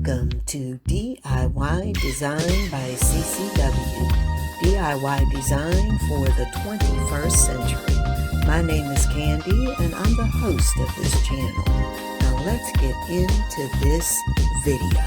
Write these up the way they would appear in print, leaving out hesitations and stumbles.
Welcome to DIY Design by CCW, DIY Design for the 21st century. My name is Candy and I'm the host of this channel. Now let's get into this video.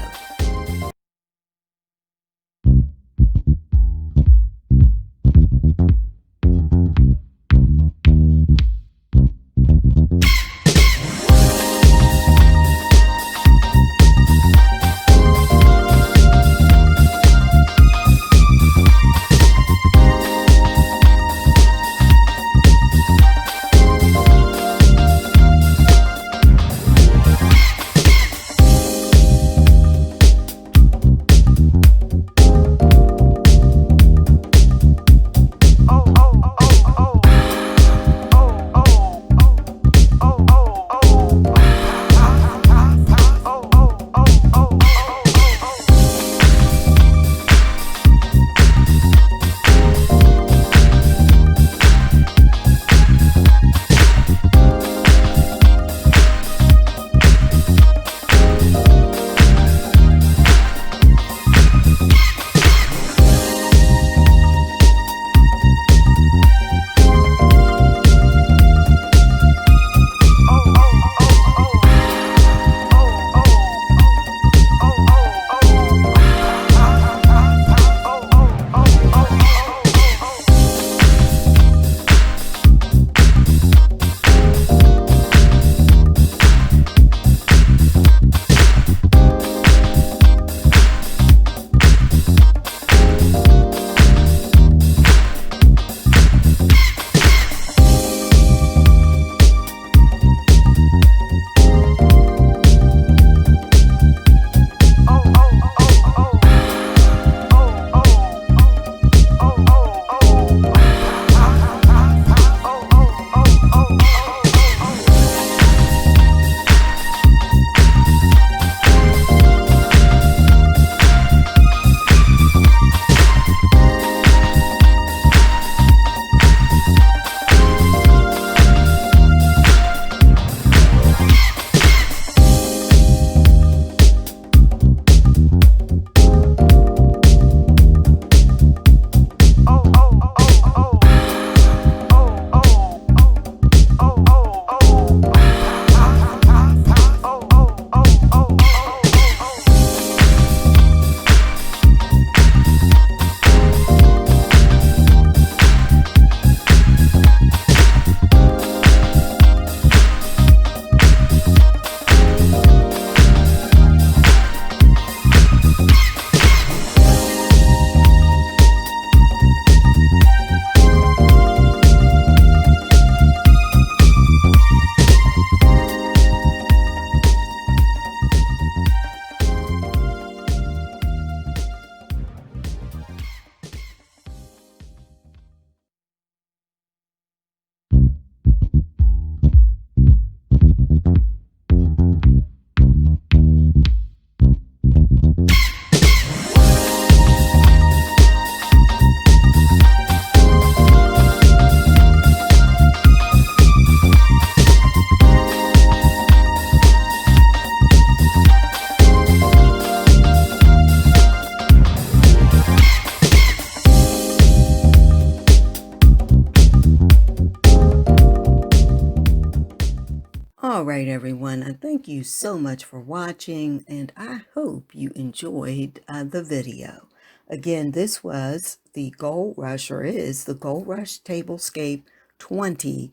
All right, everyone, and thank you so much for watching, and I hope you enjoyed the video. Again, this was the Gold Rush, or is the Gold Rush Tablescape 20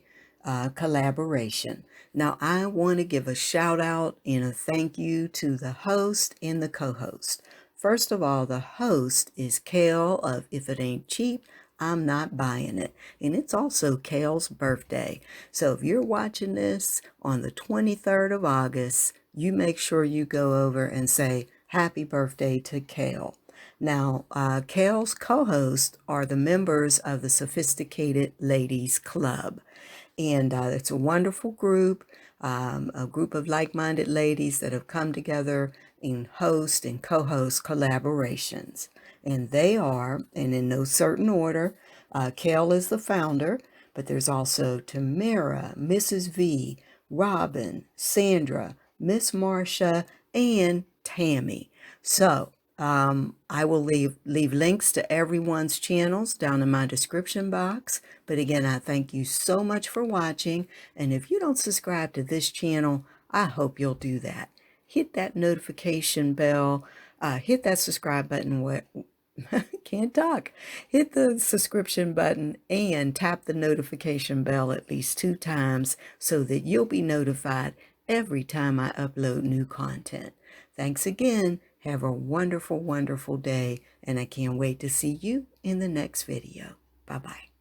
collaboration. Now, I want to give a shout out and a thank you to the host and the co-host. First of all, the host is Kale of If It Ain't Cheap, I'm Not Buying It. And it's also Kale's birthday. So if you're watching this on the 23rd of August, you make sure you go over and say happy birthday to Kale. Now, Kale's co-hosts are the members of the Sophisticated Ladies Club. And it's a wonderful group of like-minded ladies that have come together and host and co-host collaborations. And they are, and in no certain order, Kale is the founder, but there's also Tamara, Mrs. V, Robin, Sandra, Miss Marcia, and Tammy. So I will leave links to everyone's channels down in my description box. But again, I thank you so much for watching. And if you don't subscribe to this channel, I hope you'll do that. Hit that notification bell. Hit that subscribe button. Can't talk. Hit the subscription button and tap the notification bell at least 2 times so that you'll be notified every time I upload new content. Thanks again. Have a wonderful, wonderful day, and I can't wait to see you in the next video. Bye-bye.